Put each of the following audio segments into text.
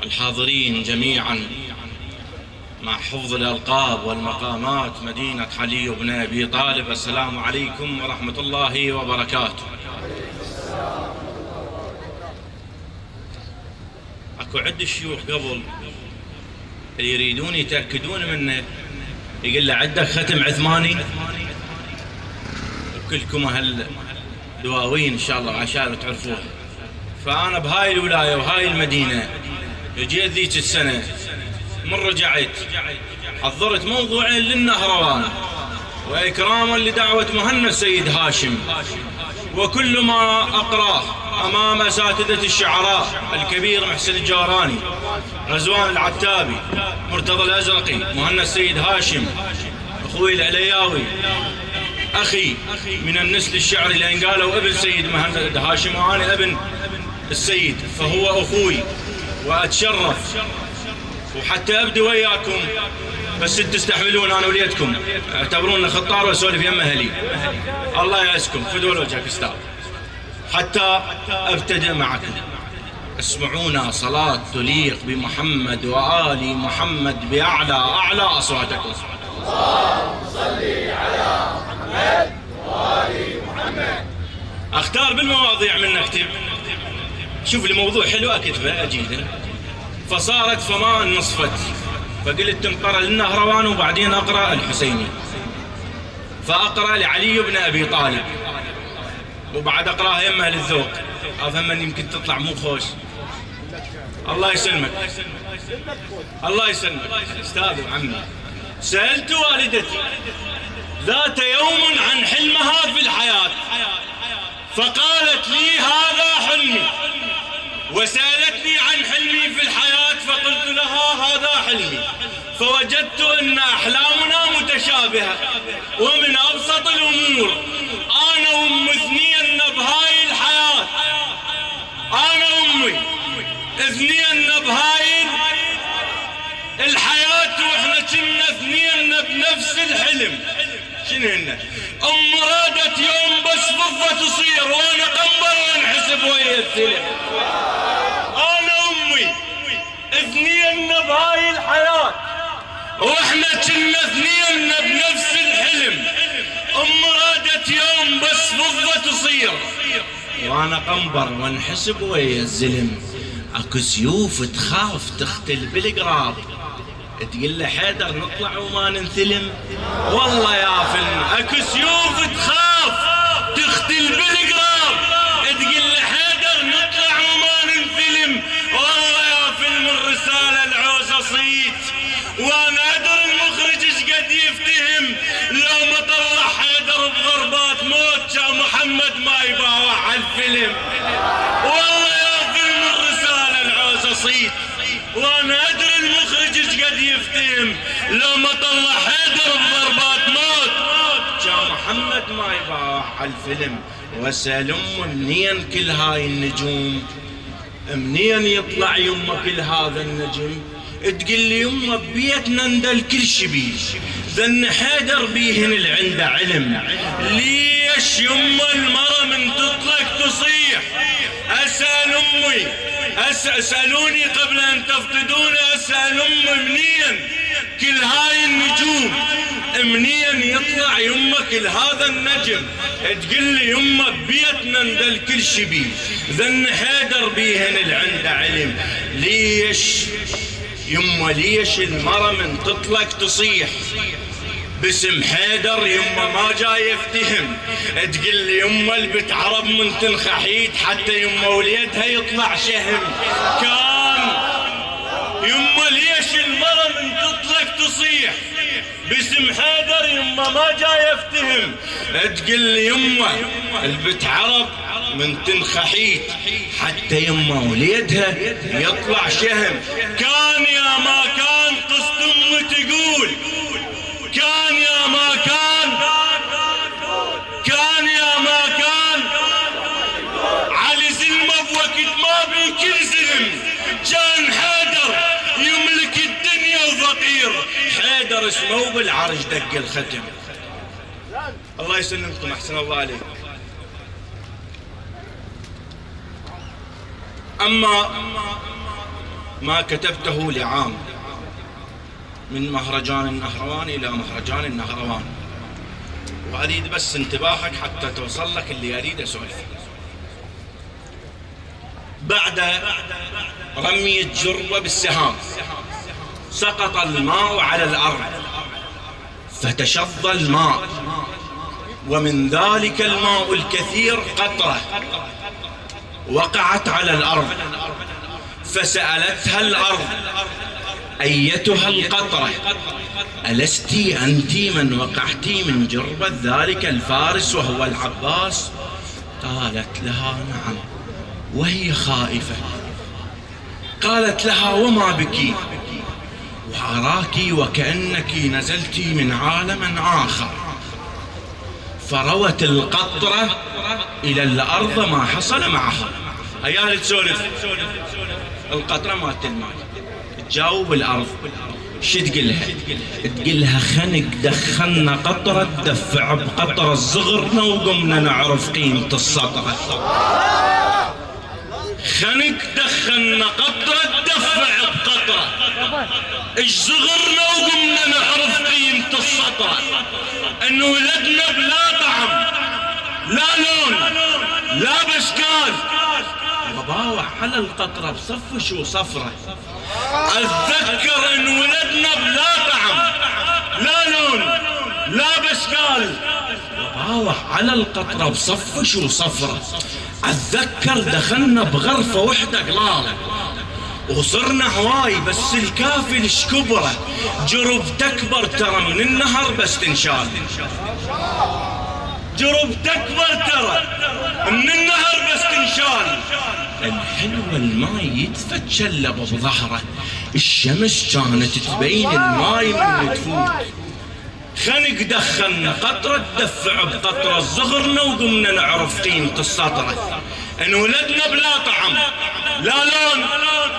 الحاضرين جميعا مع حفظ الألقاب والمقامات مدينة علي بن أبي طالب، السلام عليكم ورحمة الله وبركاته. اكو عدة شيوخ قبل اللي يريدون يتأكدون منه، يقول له عندك ختم عثماني؟ وكلكم أهل دواوين إن شاء الله عشان تعرفوها. فأنا بهاي الولاية وهاي المدينة جيت ذيك السنة من رجعت حضرت موضوعين للنهروان وإكراما لدعوة مهنا السيد هاشم، وكل ما أقراه أمام أساتذة الشعراء الكبير محسن الجاراني، رزوان العتابي، مرتضى الأزرقي، مهنا السيد هاشم، أخوي العلياوي، أخي من النسل الشعري لأن قالوا ابن سيد مهند هاشم وأنا ابن السيد، فهو أخوي وأتشرف وحتى أبدي وياكم، بس تستحملون أنا وليتكم، اعتبرونا خطار وسولف يم أهلي. الله يعزكم، فدوا وجهك استاذ. حتى أبتدئ معكم، اسمعونا صلاة تليق بمحمد وآل محمد بأعلى أصواتكم. اللهم صل على محمد وآل محمد. أختار بالمواضيع من أكتب، شوف لي موضوع حلو أكتبه أجيده. فصارت فمان نصفت، فقلت تنقرأ للنهروان وبعدين أقرأ الحسيني، فأقرأ لعلي بن أبي طالب وبعد أقرأها يمه للذوق. أفهم أن يمكن تطلع مو خوش. الله يسلمك الله يسلمك أستاذ وعمي. سألت والدتي ذات يوم عن حلمها في الحياة، فقالت لي هذا حلمي، وسألتني عن حلمي في الحياة فقلت لها هذا حلمي، فوجدت أن أحلامنا متشابهة. ومن أبسط الأمور أنا وأم اثنين بهاي الحياة، أنا وأمي اثنين بهاي الحياة، وإحنا كنا اثنين بنفس الحلم. شنو هن؟ أم رادت يوم بس فضة تصير وأنا قنبر وانحسب ويا السلم. أنا وأمي اثنين بهاي الحياة وإحنا كنا اثنين بنفس الحلم. أم رادت يوم بس فضة تصير وأنا قنبر وانحسب ويا الزلم. اكو سيوف تخاف تختل بالقراب، تقول له حيدر نطلع وما ننثلم. والله يا فيلم اكو سيوف تخاف تختل بالقراب، تقول له حيدر نطلع وما ننثلم. والله يا فيلم الرسالة العوزة صيت، وانا ادري المخرج ايش قد يفتهم لو ما طلع حيدر بضربات موت كان محمد ما يباوع على الفيلم. والله يا فيلم الرسالة العوزة صيت، وانا ادري المخرج ايش قد يفتهم لو ما طلع حيدر بضربات موت كان محمد ما يباوع على الفيلم. واسأل أم منين كل هاي النجوم، منين يطلع يمه كل هذا النجم؟ تقول لي يمه ببيتنا ندل كل شبيه، ذن حيدر بيهن اللي عنده علم. ليش يمه المرة من تطلق تصيح؟ أسأل أمي، اسألوني قبل أن تفقدوني، أسأل أمي منين كل هاي النجوم، منين يطلع يمه كل هذا النجم؟ تقول لي يمه ببيتنا ندل كل شبيه، ذن حيدر بيهن اللي عنده علم. ليش يمه ليش المرة من تطلق تصيح باسم حيدر؟ يمه ما جاي يفتهم. تقول لي يمه البت عرب من تنخحيت حتى يمه وليدها يطلع شهم. كان يمه ليش المرة من تطلق تصيح باسم حيدر؟ يمه ما جاي يفتهم. تقول لي يمه البت عرب من تنخحيت حتى يمه وليدها يطلع شهم. كان يا ما كان قصد امي تقول، كان يا ما كان، كان يا ما كان علي زلمه بوقت ما بكل زلم كان حيدر يملك الدنيا وفقير. حيدر اسمه بالعرج دق الختم. الله يسلمكم، احسن الله عليكم. أما ما كتبته لعام، من مهرجان النهروان إلى مهرجان النهروان، وأريد بس انتباهك حتى توصل لك اللي أريد أسولف. بعد رمي الجربة بالسهام سقط الماء على الأرض فتشظى الماء، ومن ذلك الماء الكثير قطرة وقعت على الأرض، فسألتها الأرض: أيتها القطرة، ألست أنت من وقعت من جربة ذلك الفارس وهو العباس؟ قالت لها: نعم، وهي خائفة. قالت لها: وما بك؟ وأراك وكأنك نزلت من عالم آخر. فروت القطرة إلى الأرض ما حصل معها. هيا تسولف القطرة مالت الماء، تجاوب الأرض، شو تقلها؟ تقلها: خنق دخلنا قطرة تدفع بقطرة صغرنا وقمنا نعرف قيمة السطرة. خنق دخلنا قطرة تدفع بقطرة ايش صغرنا وقمنا نعرف قيمة السطرة. انه ولدنا بلا طعم لا لون لا بشكال. بابا على القطرة بصف شو صفرة. اتذكر ان ولدنا بلا طعم لا لون لا بشكال. بابا على القطرة بصف شو صفرة. اتذكر دخلنا بغرفة وحدة قلالة وصرنا هواي، بس الكافي الشكبرة جرب تكبر ترى من النهر بس تنشال. جرب تكبر ترى من النهر بس تنشال. الحلوة الماي يتفتشلب بظهره، الشمس كانت تبين الماي من تفوت. خنق دخلنا قطرة تدفع بقطرة صغرنا وقمنا نعرف قيمة السطرة. ان ولدنا بلا طعم لا لون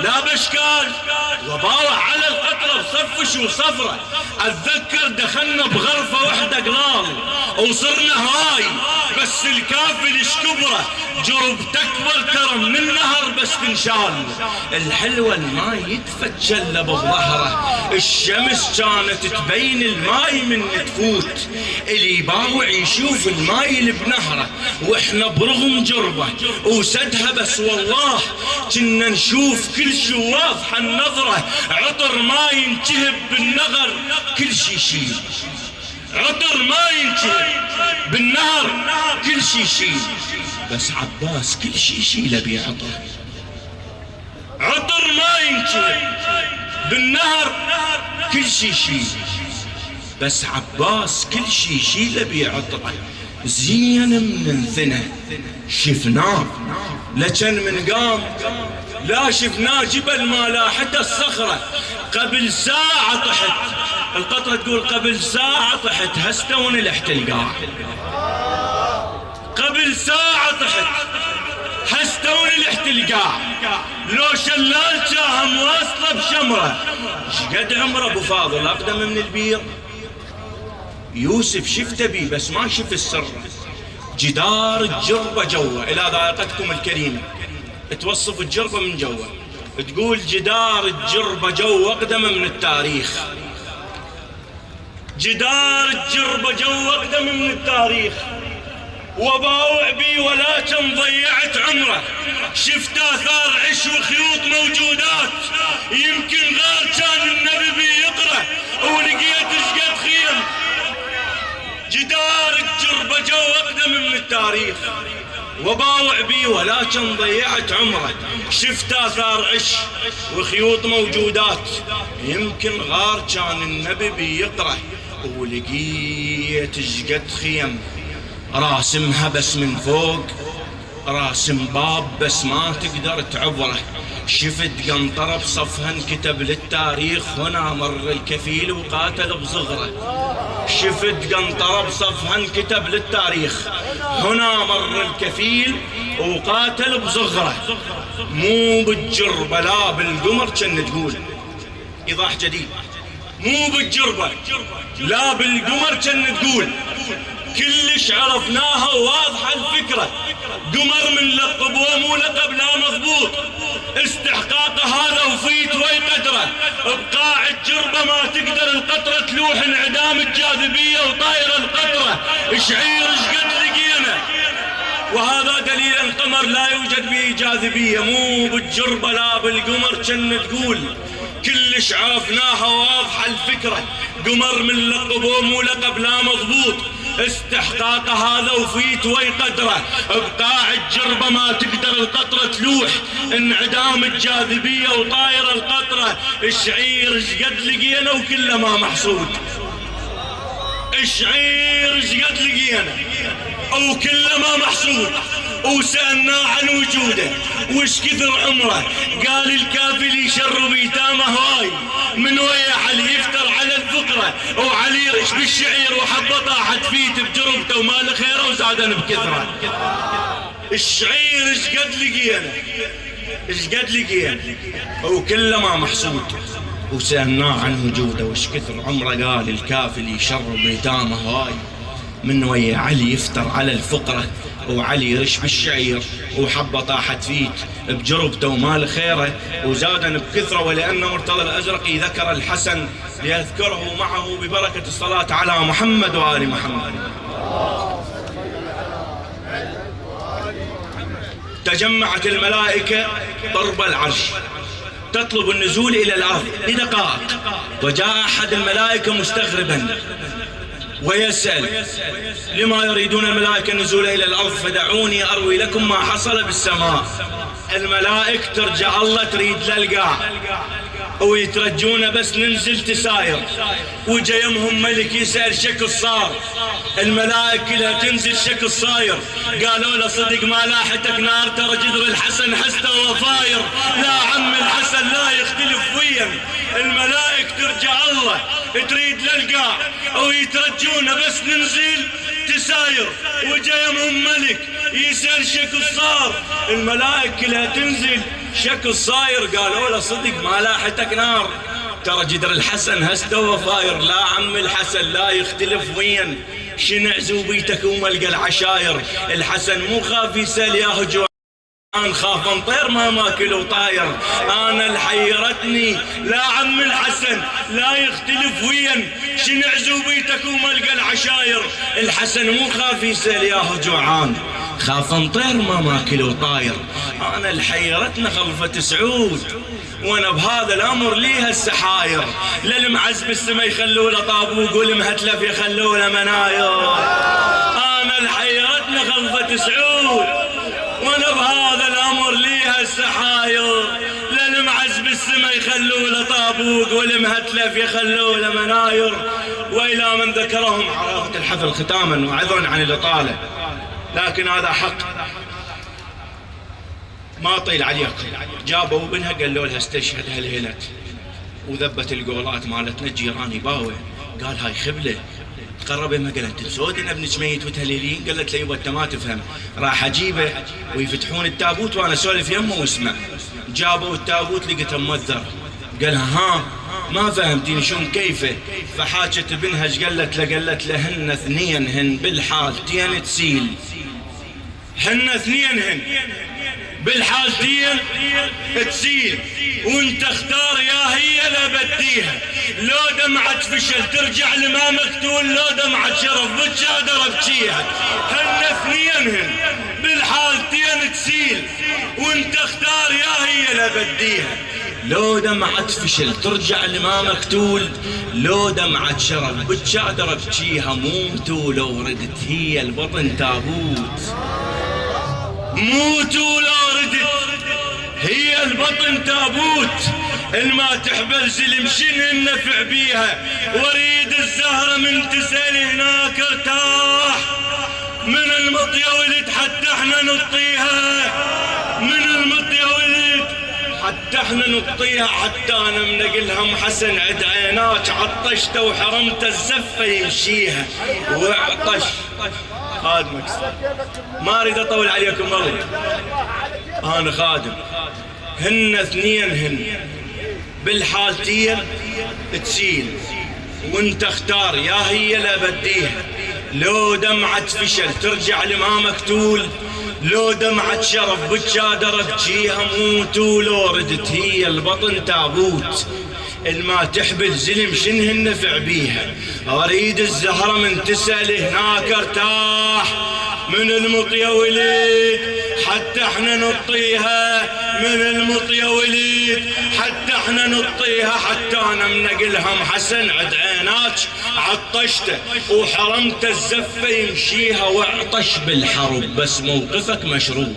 لا بشكال. وباوع على القطرة بصفش وصفرة. اتذكر دخلنا بغرفة وحدة قلال وصرنا هواي، بس الكافي الشكبرة جرب تكبر ترى من النهر بس تنشال. الحلوة الماي يتفتشلب بظهره، الشمس كانت تبين الماي من تفوت. اللي باوع يشوف الماي اللي بنهره واحنا برغم جربه وسدها، بس والله كنا نشوف كل شي واضحة النظرة. عطر ما ينتهب بالنهر كل شي يشيل. عطر ما ينتهب بالنهر كل شي يشيل. بس عباس كل شي يشيله بعطر. عطر ما ينتهب بالنهر كل شي يشيل، بس عباس كل شي يشيله بعطره. زين من انثنى شفناه لكن من قام لا شفناه جبل ما لاحته الصخرة. قبل ساعة طحت القطرة، تقول قبل ساعة طحت هستون الاحتلقاء. قبل ساعة طحت هستون الاحتلقاء. لو شلال شاهم واصله بشمرة. شقد عمره ابو فاضل اقدم من البير. يوسف شفته بي بس ما شف السر. جدار الجربة جوا، إلى ذائقتكم الكريمة توصف الجربة من جوا، تقول جدار الجربة جوا أقدم من التاريخ. جدار الجربة جوا أقدم من التاريخ. وباوع بي ولكن ضيعت عمره. شفت آثار عش وخيوط موجودات، يمكن غير كان النبي بيقرأ ولقيت شقد خيم. جدار الجربة جو أقدم من التاريخ. وباوع بي ولكن ضيعت عمره. شفت آثار عش وخيوط موجودات، يمكن غار كان النبي بيقرأ ولقيت شقد خيم. راسمها بس من فوق، راسم باب بس ما تقدر تعبره. شفت قنطرة بصفها انكتب للتاريخ، هنا مر الكفيل وقاتل بصغره. شفت قنطرة بصفها انكتب للتاريخ، هنا مر الكفيل وقاتل بصغره. مو بالجربة لا بالقمر كن تقول. إيضاح جديد، مو بالجربة لا بالقمر كن تقول. كلش عرفناها وواضحة الفكرة. قمر من لقب ومو لقب لا مضبوط. استحقاقه هذا وفيت وي قدره، بقاع الجربة ما تقدر القطرة تلوح انعدام الجاذبية وطايرة القطرة، شعير شقد لقينا. وهذا دليل القمر لا يوجد به جاذبية، مو بالجربة لا بالقمر كن تقول، كلش عرفناها واضحة الفكرة. قمر من لقبه مو لقب لا مضبوط، استحقاق هذا وفيت وي قدره، بقاع الجربة ما تقدر القطرة تلوح انعدام الجاذبية وطايرة القطرة، الشعير شقد لقينا وكله ما محسود، الشعير شقد لقينا وكله ما محسود. وسألناه عن وجوده وش كثر عمره، قال الكافي لي شر بيتامه هواي، من ويا علي يفتر على الفقرة وعلي يرش بالشعير، وحبه طاحت فيت بجربته وما له خيره وزادن بكثرة. الشعير شقد لقينا، شقد لقينا وكله ما محسود. وسألناه عن وجوده وش كثر عمره، قال الكافي لي شر بيتامه هواي، من ويا علي يفتر على الفقرة وعلي يرش بالشعير، وحبه طاحت فيت بجربته وما له خيره وزادن بكثره. ولأن مرتضى الأزرقي ذكر الحسن ليذكره معه ببركة الصلاة على محمد وآل محمد. تجمعت الملائكة قرب العرش تطلب النزول إلى الأرض لدقائق، وجاء أحد الملائكة مستغربا ويسأل لما يريدون الملائكة النزول إلى الأرض، فدعوني أروي لكم ما حصل بالسماء. الملائكة ترجع الله تريد للقاع ويترجون بس ننزل تساير، وجيمهم ملك يسأل شكل صار، الملائكة كلها تنزل شكل صاير، قالوا له صدق ما لاحتك نار، ترى جذر الحسن حسته وفاير، لا عم الحسن لا يختلف ويا. الملائكة ترجع الله تريد للقاع ويترجون بس ننزل تساير، وجيمهم ملك يسأل شكل صار، الملائكة كلها تنزل شكل صاير، قالوا له صدق ما لاحتك نار، ترى جدر الحسن هسته وفاير، لا عم الحسن لا يختلف وين، شنع زوبيتك وملقى العشاير. الحسن مو خاف يسأل يا هجوع، أنا خاف انطير ما ماكل وطاير، أنا الحيرتني لا عم الحسن لا يختلف وين، شنع زوبيتك وملقى العشاير. الحسن مو خاف يسأل يا هجوعان، خاف انطير ما ماكل وطاير، أنا الحيرتنا خلفة سعود، وانا بهذا الامر ليها السحاير، للمعز بالسما يخلوا له طابوق والمهتلف يخلوا له مناير، انا الحيرتنا خلفة سعود وانا بهذا الامر ليها السحاير، للمعز بالسما يخلوا له طابوق والمهتلف يخلوا له مناير. والى من ذكرهم عرفت الحفل ختاما وعذرا عن الاطاله، لكن هذا حق ما طيل عليكم. جابوا ابنها قالوا لها استشهد هالهيلت، وذبت القولات مالتنا الجيران يباوع، قال هاي خبله. تقرب امها قال انت مسودين ابنك ميت وتهليلين، قالت له يبا انت ما تفهم، راح اجيبه ويفتحون التابوت وانا اسولف يمه واسمع. جابوا التابوت لقيته موذر، قالها ها ما فهمتيني شلون كيفه، فحاجت ابنها ايش قالت له؟ قالت له هن اثنين هن بالحالتين تسيل، هن اثنين هن بالحالتين تسيل، وانت اختار يا هي لا بديها، لو دمعت فشل ترجع لما مقتول، لو دمعت شرف بتشادر ابكيها، هن اثنين هن بالحالتين تسيل، وانت اختار يا هي لا بديها، لو دمعت فشل ترجع لما مقتول، لو دمعت شرف بتشادر ابكيها، موتوا لو ردت هي البطن تابوت، موتوا لو ردت هي البطن تابوت، الما تحبل زلم شن النفع بيها، وريد الزهرة من تسأل هناك ارتاح، من المطية ولد حتى احنا نطيها، من المطية ولد حتى احنا نطيها، حتى انا منقلها محسن عد عيناك، عطشت وحرمت الزفة يمشيها وعطش. خادمك ما اريد اطول عليكم والله، انا خادم. هن اثنين هن بالحالتين تسيل، وانت اختار يا هي لا بديها، لو دمعت فشل ترجع لما مقتول، لو دمعة شرف بالشادر ابجيها موت، ولو ردت هي البطن تابوت. الما تحبل زلم شنه النفع بيها، اريد الزهرة من تسأل هناك ارتاح. من المطية وليد حتى احنا نطيها، من المطية وليد حتى احنا نطيها. حتى انا منقلها محسن عد عيناك عطشته وحرمت الزفة يمشيها، واعطش بالحرب بس موقفك مشروب.